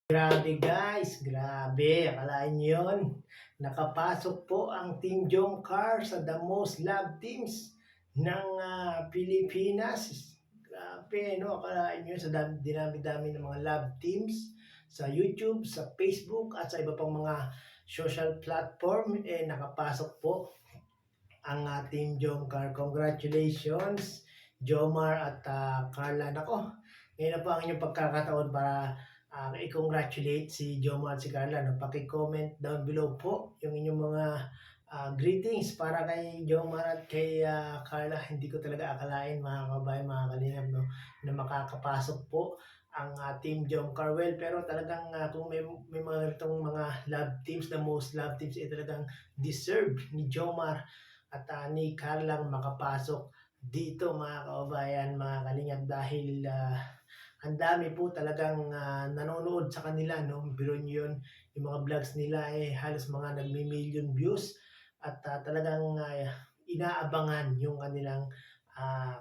Grabe guys, grabe. Akalain niyo yun? Nakapasok po ang Team Jomcar sa the most loved teams ng Pilipinas. Grabe, no? Akalain niyo sa dinami-dami ng mga love teams sa YouTube, sa Facebook, at sa iba pang mga social platform, nakapasok po ang Team Jomcar. Congratulations, Jomar at Carla. Nako, ngayon na po ang inyong pagkakataon para i-congratulate si Jomar at si Carla. No? Paki-comment down below po yung inyong mga greetings para kay Jomar at kay Carla. Hindi ko talaga akalain mga kabayan, mga kalingap, no, na makakapasok po ang Team Jom Carwell. Pero talagang kung may mga itong mga love teams, the most love teams, talagang deserve ni Jomar at ni Carlang makapasok dito mga kababayan, mga kalingap, dahil ang dami po talagang nanonood sa kanila, no? Biro niyo yun, yung mga vlogs nila halos mga nagmi-million views at talagang inaabangan yung kanilang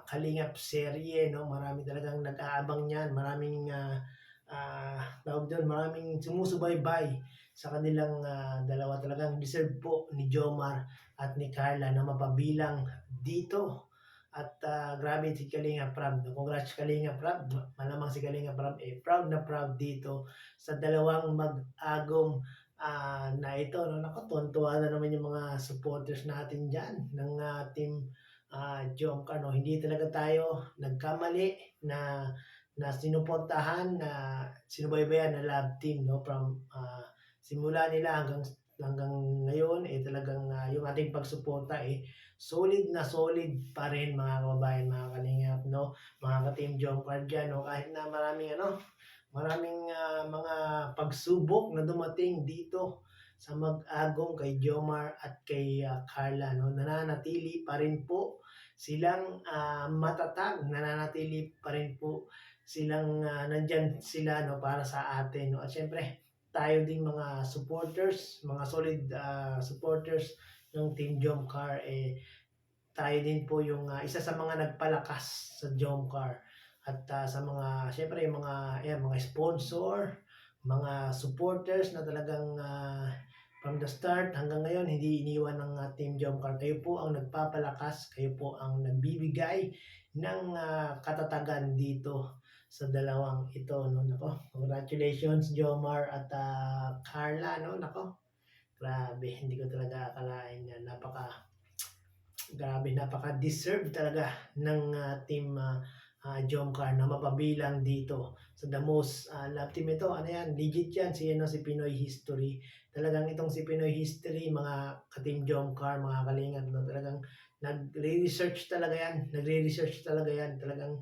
Kalingap serye, no? Marami talagang nag-aabang niyan, maraming tawag doon, maraming sumusubaybay sa kanilang dalawa. Talagang deserve po ni Jomar at ni Carla na mapabilang dito. At grabe si Kalinga Prab. No? Congrats Kalinga Prab. Malamang si Kalinga Prab proud na proud dito sa dalawang mag-agong na ito. No? Naku, tuwan-tuwa na naman yung mga supporters natin dyan ng team Jomcar. No? Hindi talaga tayo nagkamali na sinuportahan, na sinubaybayan na love team, no, from simula nila hanggang ngayon, talagang yung ating pagsuporta solid na solid pa rin mga kababayan, mga kalingap, no, mga ka-team Jomcar dyan, no, kahit na maraming mga pagsubok na dumating dito sa mag-agong kay Jomar at kay Carla, no, nananatili pa rin po silang matatag, nananatili pa rin po silang nandyan sila, no, para sa atin, no. At syempre tayo din mga supporters, mga solid supporters ng Team Jomcar, tayo din po yung isa sa mga nagpalakas sa Jomcar. At sa mga, syempre yung mga sponsor, mga supporters na talagang from the start hanggang ngayon hindi iniwan ng Team Jomcar. Kayo po ang nagpapalakas, kayo po ang nagbibigay ng katatagan dito sa dalawang ito, no. Nako, congratulations Jomar at Carla, no. Nako, grabe, hindi ko talaga akalain na napaka-deserve talaga ng Team Jomcar na mapabilang dito sa the most love team. Ito, ano yan, legit yan, si Pinoy History. Talagang itong si Pinoy History, mga ka-Team Jomcar, mga kalingap, no, talagang nagre-research talaga yan, talagang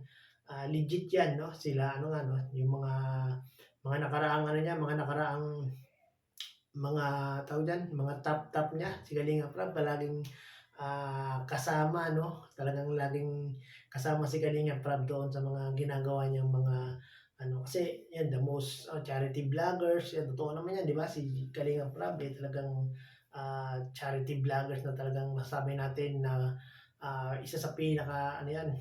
legit yan, no, sila, ano nga, no, yung mga nakaraang, ano niya, mga nakaraang mga tawag dyan, mga top niya, si Kalinga Prab, palaging kasama, no? Talagang laging kasama si Kalinga Prab doon sa mga ginagawa niyang mga ano, kasi yan, the most charity vloggers, yan, totoo naman yan, di ba? Si Kalinga Prab, talagang charity vloggers na talagang masabi natin na isa sa ano yan,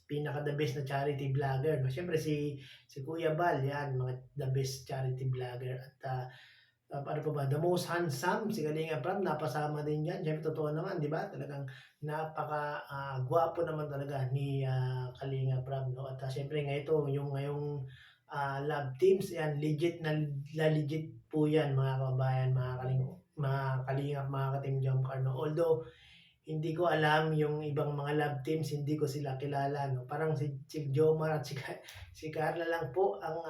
pinaka the best na charity vlogger, no? Siyempre si Kuya Bal, yan, mga the best charity vlogger. At ano pa ba, the most handsome, si Kalinga Prab, napasama din yan. Siyempre, totoo naman, di ba? Talagang napaka gwapo naman talaga ni Kalinga Prab, no? At siyempre, ngayong love teams, yan, legit na legit po yan, mga kababayan, mga Kalingap, mga ka-Team Jomcar, no? Although, hindi ko alam yung ibang mga love teams, hindi ko sila kilala, no? Parang si Jomar at si Carla lang po ang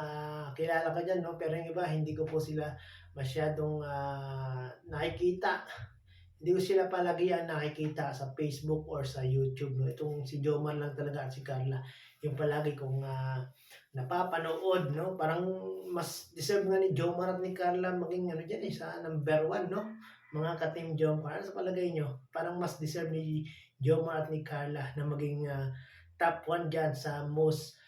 kilala ko dyan, no? Pero yung iba, hindi ko po sila masyadong nakikita. Hindi ko sila palagian nakikita sa Facebook or sa YouTube, no? Itong si Jomar lang talaga at si Carla yung palagi kong napapanood, no? Parang mas deserve nga ni Jomar at ni Carla maging ano dyan sa number 1, no? Mga ka-Team Jomar, sa palagay nyo, parang mas deserve ni Jomar at ni Carla na maging top 1 dyan sa most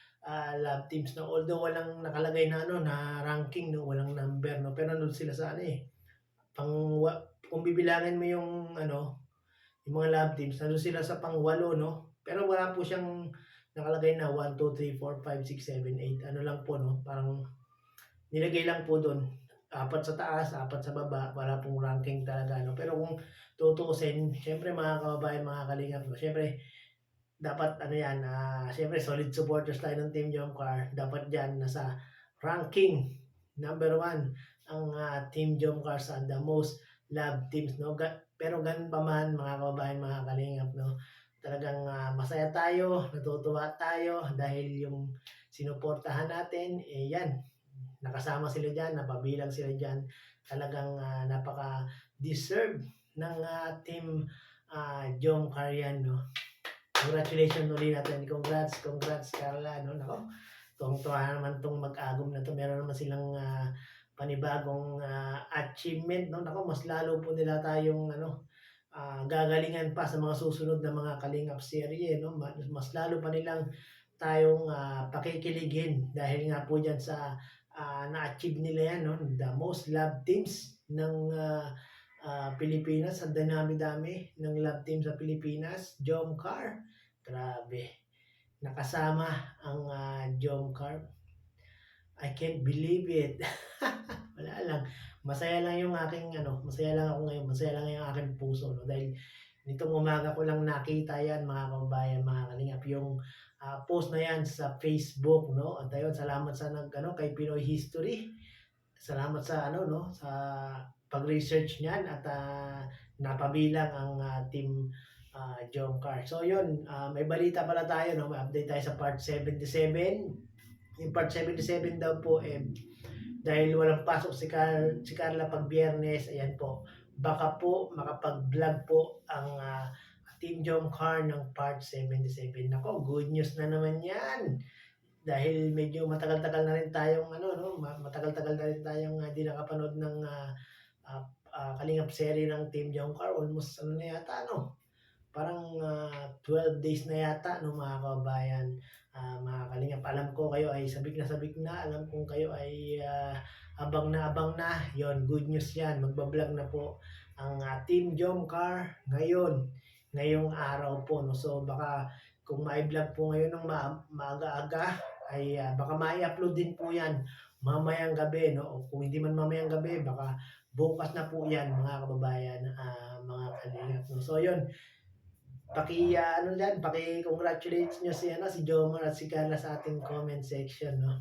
love teams, no? Although walang nakalagay na ano na ranking, no, walang number, no, pero nandun sila sa ano kung bibilangin mo yung yung mga love teams, nandun sila sa pang-8, no, pero wala po siyang nakalagay na 1, 2, 3, 4, 5, 6, 7, 8, ano lang po, no, parang nilagay lang po dun, apat sa taas, apat sa baba, wala pong ranking talaga, no? Pero kung tutuusin, siyempre mga kababayan, mga kalingap, no? Siyempre, dapat ano yan, siyempre solid supporters tayo ng Team Jomcar. Dapat dyan, nasa ranking number 1 ang Team Jomcar sa the most loved teams, no? Pero ganun pa man, mga kababayan, mga kalingap, no? Talagang masaya tayo, natutuwa tayo dahil yung sinuportahan natin, eh yan, nakasama sila dyan, napabilang sila dyan. Talagang napaka-deserve ng Team Jomcar yan, no? Congratulations ulit natin. Congrats Carla, no? Nako, tuwang-tuwa naman 'tong mag-agom na 'to. Meron naman silang panibagong achievement, no? Nako, mas lalo po nila tayong ano, gagalingan pa sa mga susunod na mga Kalingap serye, no? Mas lalo pa nilang tayong pakikiligin dahil nga po diyan sa na-achieve nila yan, no? The most loved teams ng Pilipinas. Ang dami-dami ng love team sa Pilipinas. Jomcar, grabe. Nakasama ang Jomcar. I can't believe it. Wala lang. Masaya lang yung aking ano, masaya lang ako ngayon, masaya lang yung aking puso, no? Dahil nitong umaga ko lang nakita yan, mga kababayan, mga kalingap, yung post na yan sa Facebook, no? At ayun, salamat sa kay Pinoy History. Salamat sa ano, no, sa pag-research niyan at napabilang ang Team Jomcar. So yun, may balita pala tayo, no? May update tayo sa part 77. Yung part 77 daw po, dahil walang pasok si Carla pag Biyernes, ayan po, baka po makapag-vlog po ang Team Jomcar ng part 77. Nako, good news na naman yan. Dahil medyo matagal-tagal na rin tayong ano, no, matagal-tagal na rin tayong hindi nakapanood ng Kalingap series ng Team Jomcar. Almost ano na yata, no? Parang 12 days na yata, no, mga kababayan, mga Kalingap. Alam ko kayo ay sabik na sabik na. Alam kong kayo ay abang na abang na. Yon, good news yan. Magbablog na po ang Team Jomcar ngayong araw po, no? So baka kung ma-vlog po ngayon ng maaga-aga, ay baka ma-upload din po yan mamayang gabi, no? O kung hindi man mamayang gabi, baka bukas na po yan, mga kababayan, mga kalingap, no? So yun, ano dyan, paki-congratulate nyo si Jomar at si Carla sa ating comment section, no?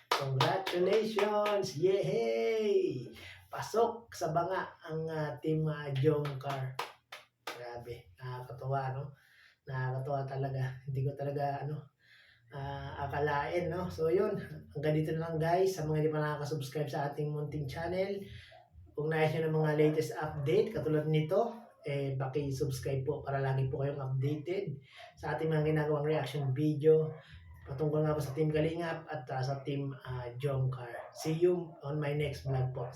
Congratulations! Yay! Pasok sa banga ang Team Jomcar. Grabe, nakakatuwa, no? Nakakatuwa talaga. Hindi ko talaga akalain, no? So yun, hanggang dito na lang guys. Sa mga hindi pa nakaka-subscribe sa ating munting channel, kung nais nyo ng mga latest update katulad nito, baki-subscribe po para lagi po kayong updated sa ating mga ginagawang reaction video patungkol nga po sa Team Kalingap at sa Team Jomcar. See you on my next vlog po.